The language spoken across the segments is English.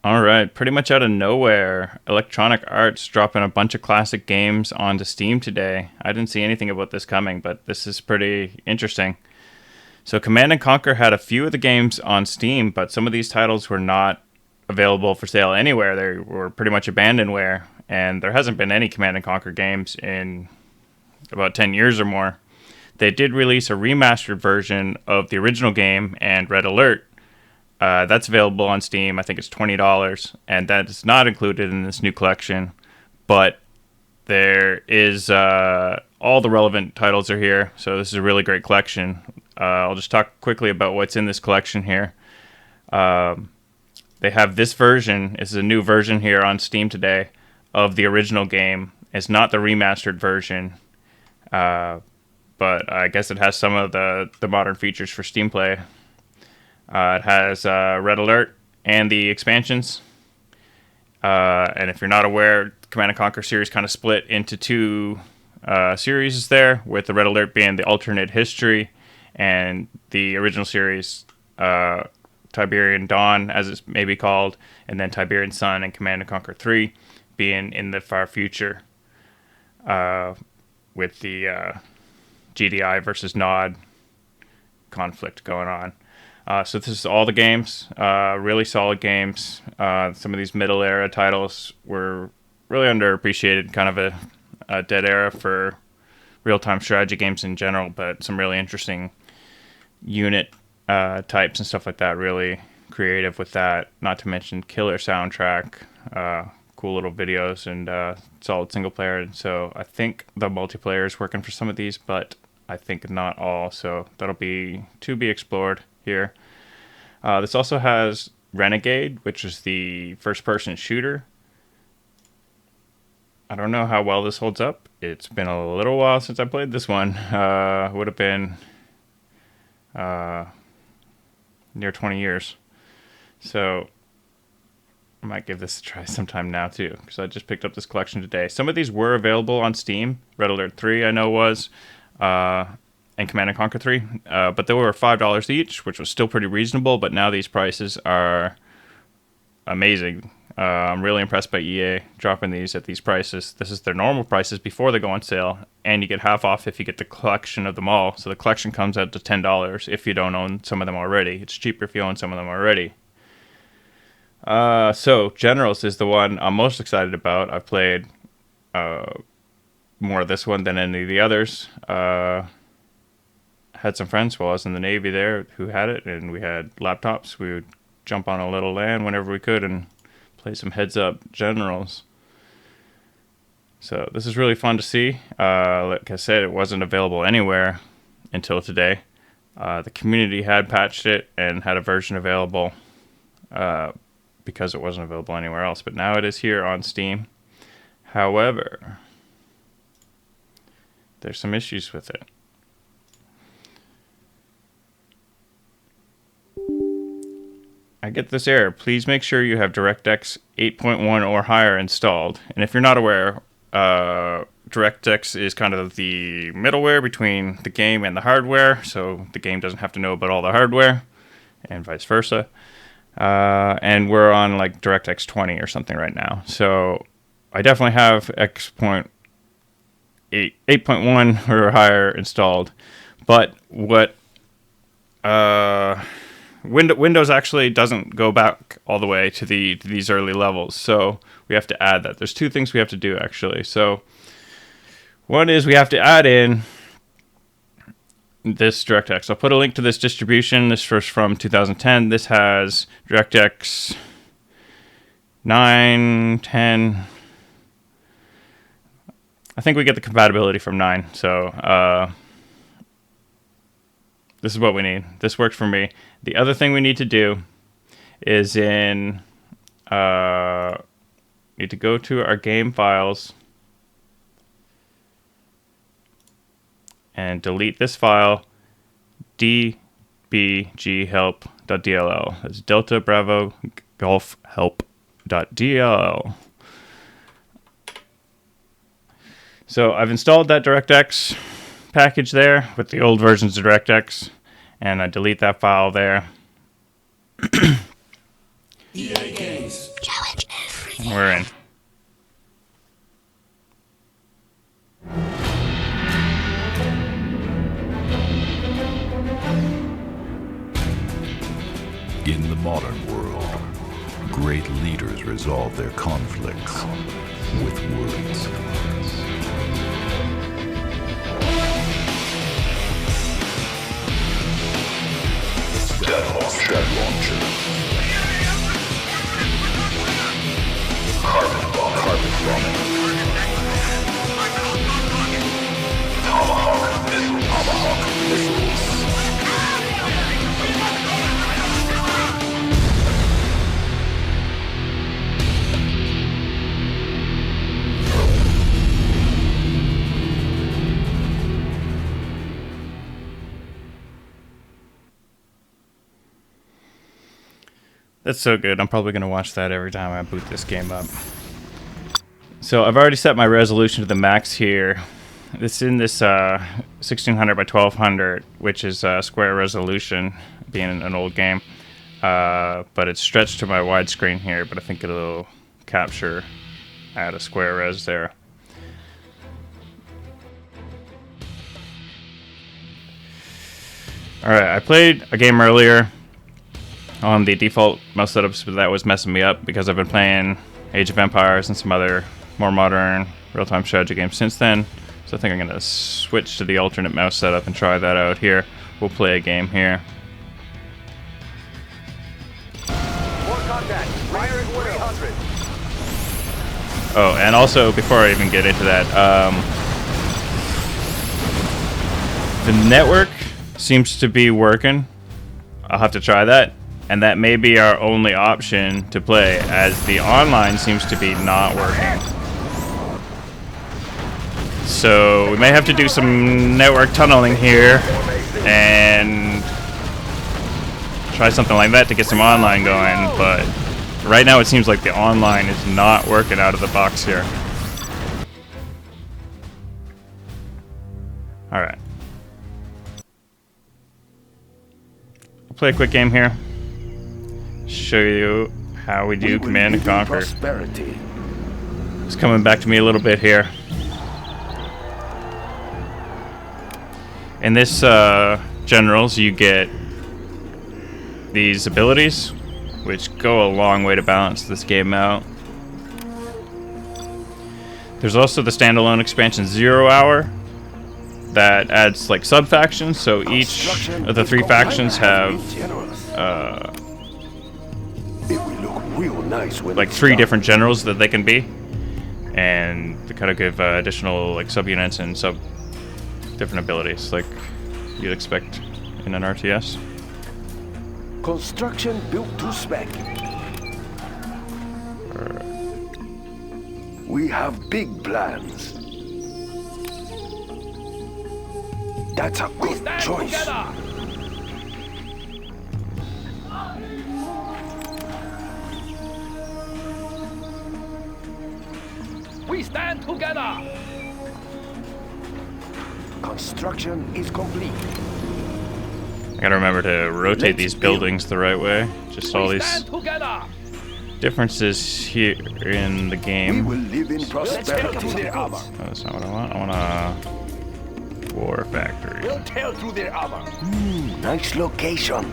All right, pretty much out of nowhere, Electronic Arts dropping a bunch of classic games onto Steam today. I didn't see anything about this coming, but this is pretty interesting. So Command and Conquer had a few of the games on Steam, but some of these titles were not available for sale anywhere. They were pretty much abandonware, and there hasn't been any Command and Conquer games in about 10 years or more. They did release a remastered version of the original game and Red Alert. That's available on Steam. I think it's $20, and that is not included in this new collection. But there is all the relevant titles are here, so this is a really great collection. I'll just talk quickly about what's in this collection here. They have this version. This is a new version here on Steam today of the original game. It's not the remastered version, but I guess it has some of the modern features for Steam Play. It has Red Alert and the expansions. And if you're not aware, Command & Conquer series kind of split into two series there, with the Red Alert being the alternate history, and the original series, Tiberian Dawn, as it's maybe called, and then Tiberian Sun and Command & Conquer 3 being in the far future, with the GDI versus Nod conflict going on. So this is all the games, really solid games. Some of these middle era titles were really underappreciated, kind of a dead era for real-time strategy games in general, but some really interesting unit types and stuff like that, really creative with that, not to mention killer soundtrack, cool little videos, and solid single player. And so I think the multiplayer is working for some of these, but I think not all, so that'll be to be explored here. This also has Renegade, which is the first-person shooter. I don't know how well this holds up. It's been a little while since I played this one. Would have been near 20 years. So I might give this a try sometime now too, because I just picked up this collection today. Some of these were available on Steam. Red Alert 3 I know was, and Command & Conquer 3, but they were $5 each, which was still pretty reasonable, but now these prices are amazing. I'm really impressed by EA dropping these at these prices. This is their normal prices before they go on sale, and you get half off if you get the collection of them all. So the collection comes out to $10 if you don't own some of them already. It's cheaper if you own some of them already. So Generals is the one I'm most excited about. I've played more of this one than any of the others. Had some friends while I was in the Navy there who had it, and we had laptops. We would jump on a little LAN whenever we could and play some heads-up Generals. So this is really fun to see. Like I said, it wasn't available anywhere until today. The community had patched it and had a version available because it wasn't available anywhere else, but now it is here on Steam. However, there's some issues with it. I get this error. Please make sure you have DirectX 8.1 or higher installed. And if you're not aware, DirectX is kind of the middleware between the game and the hardware, so the game doesn't have to know about all the hardware, and vice versa. And we're on like DirectX 20 or something right now. So I definitely have 8.1 or higher installed. But what Windows actually doesn't go back all the way to these early levels, so we have to add that. There's two things we have to do actually. So one is we have to add in this DirectX. I'll put a link to this distribution. This was from 2010. This has DirectX 9, 10. I think we get the compatibility from 9. So this is what we need. This works for me. The other thing we need to do is need to go to our game files and delete this file, dgbhelp.dll. That's Delta Bravo Golf Help.dll. So I've installed that DirectX package there with the old versions of DirectX, and I delete that file there. EA Games. we're in. In the modern world, great leaders resolve their conflicts with words. Step launcher. Carpet bombing. Tomahawk missiles. That's so good. I'm probably going to watch that every time I boot this game up. So I've already set my resolution to the max here. It's in this 1600 by 1200, which is square resolution, being an old game. But it's stretched to my widescreen here, but I think it'll capture at a square res there. Alright, I played a game earlier on the default mouse setups, but that was messing me up because I've been playing Age of Empires and some other more modern real-time strategy games since then. So I think I'm going to switch to the alternate mouse setup and try that out here. We'll play a game here. More contact. Fire at 100. Oh, and also, before I even get into that, the network seems to be working. I'll have to try that. And that may be our only option to play, as the online seems to be not working. So we may have to do some network tunneling here and try something like that to get some online going, but right now it seems like the online is not working out of the box here. Alright. I'll play a quick game here. Show you how we do Command and Conquer. It's coming back to me a little bit here. In this generals, you get these abilities, which go a long way to balance this game out. There's also the standalone expansion 0 Hour that adds like sub factions. So each of the 3 factions have like 3 different generals that they can be, and they kind of give additional like subunits and different abilities like you'd expect in an RTS. Construction built to spec. We have big plans. That's a good choice. Together. We stand together. Construction is complete. I gotta remember to rotate these buildings the right way. Just all We these stand together. differences here in the We game. will live in prosperity. Oh, that's not what I want. I want a war factory. We'll tear through their armor. Nice location.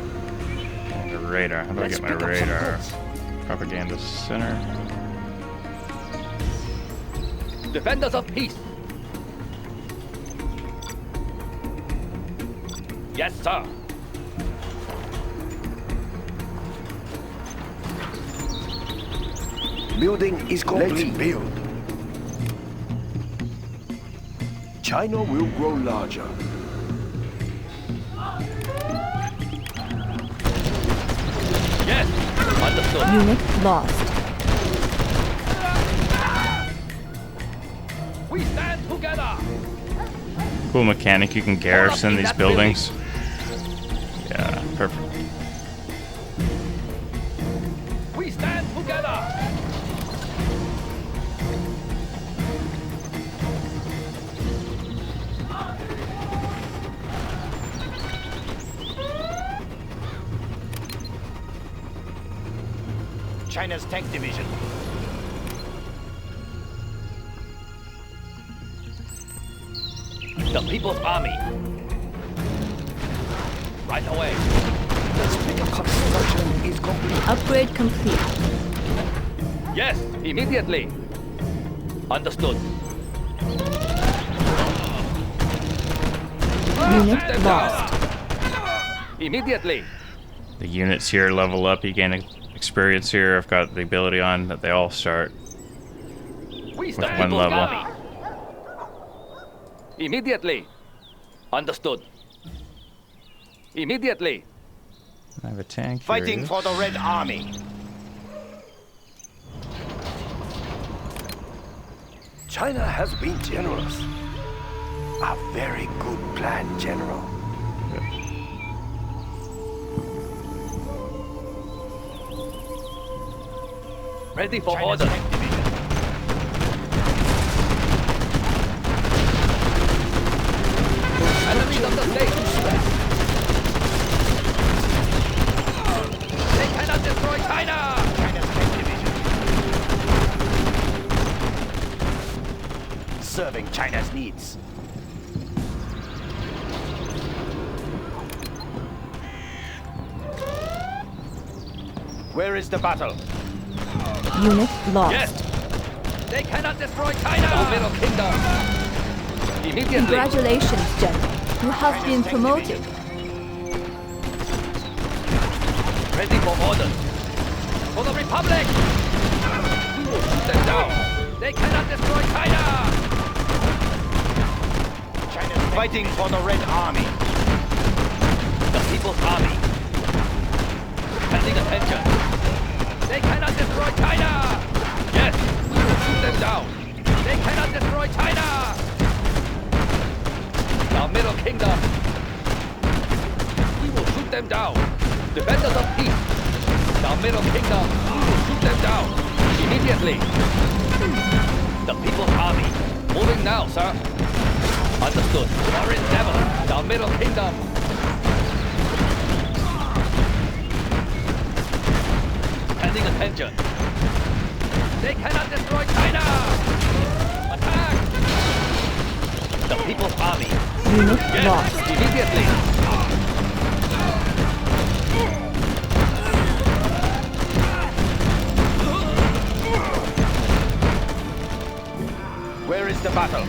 And a radar. How do I get my radar? Propaganda center. Defenders of peace. Yes, sir. Building is complete. Let's build. China will grow larger. Yes. Understood. Unit lost. We stand together. Cool mechanic. You can garrison these buildings. Yeah, perfect. We stand together. China's tank division. The People's Army. Right away. Construction is complete. Upgrade complete. Yes, immediately. Understood. Unit Stand lost. down. Immediately. The units here level up. You gain experience here. I've got the ability on that they all start We with stand one People's level. Army. Immediately. Understood. Immediately. I have a tank. Here Fighting it is. for the Red Army. China has been generous. A very good plan, General. Ready for order. Enemies of the state. They cannot destroy China. Serving China's needs. Where is the battle? Unit lost. Yes. They cannot destroy China. The Middle Kingdom. Immediately. Congratulations, General. You have been promoted. Ready for orders. For the Republic. We will shoot them down. They cannot destroy China. China's fighting for the Red Army. The People's Army. Pending attention. They cannot destroy China. Yes, we will shoot them down. They cannot destroy China. The Middle Kingdom. We will shoot them down. Defenders of peace. The Middle Kingdom. We will shoot them down. Immediately. The People's Army. Moving now, sir. Understood. Foreign Devil. The Middle Kingdom. Pending attention. They cannot destroy China. Attack. The People's Army. Unit Yes, lost. immediately. Where is the battle?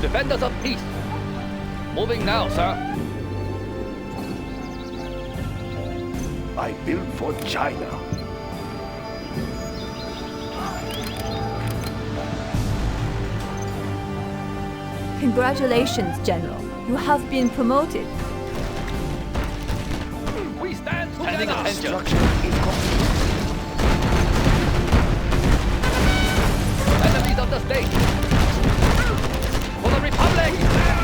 Defenders of peace. Moving now, sir. I built for China. Congratulations, General. You have been promoted. We stand together. Pending attention. Construction is complete. Enemies of the state. For the Republic.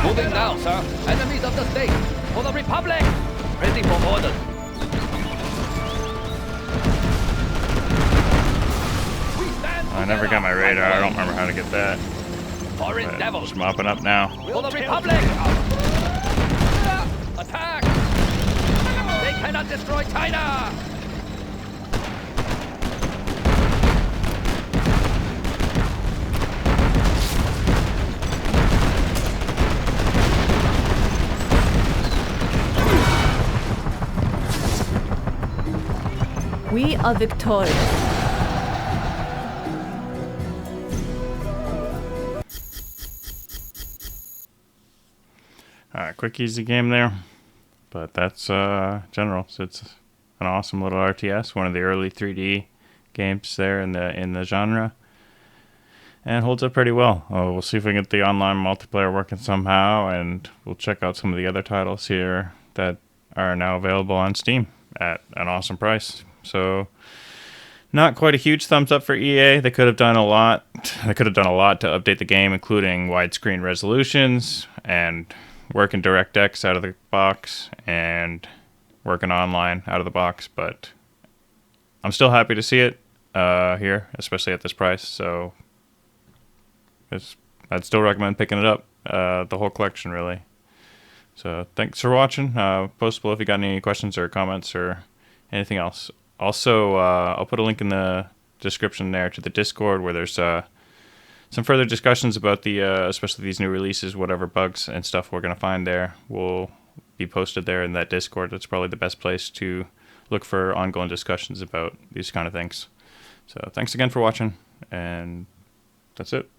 Moving now, sir. Enemies of the state. For the Republic. Ready for orders. We stand I never got my together. radar. I don't remember how to get that. Foreign But devils. just mopping up now. For the Republic. Attack. They cannot destroy China. We are victorious. Quick, easy game there. But that's general. So it's an awesome little RTS, one of the early 3D games there in the genre, and holds up pretty well. We'll see if we can get the online multiplayer working somehow, and we'll check out some of the other titles here that are now available on Steam at an awesome price. So not quite a huge thumbs up for EA. They could have done a lot. They could have done a lot to update the game, including widescreen resolutions and working DirectX out of the box and working online out of the box. But I'm still happy to see it here, especially at this price. So I'd still recommend picking it up, the whole collection, really. So thanks for watching. Post below if you got any questions or comments or anything else. Also, I'll put a link in the description there to the Discord where there's some further discussions about the, especially these new releases, whatever bugs and stuff we're going to find there will be posted there in that Discord. That's probably the best place to look for ongoing discussions about these kind of things. So thanks again for watching, and that's it.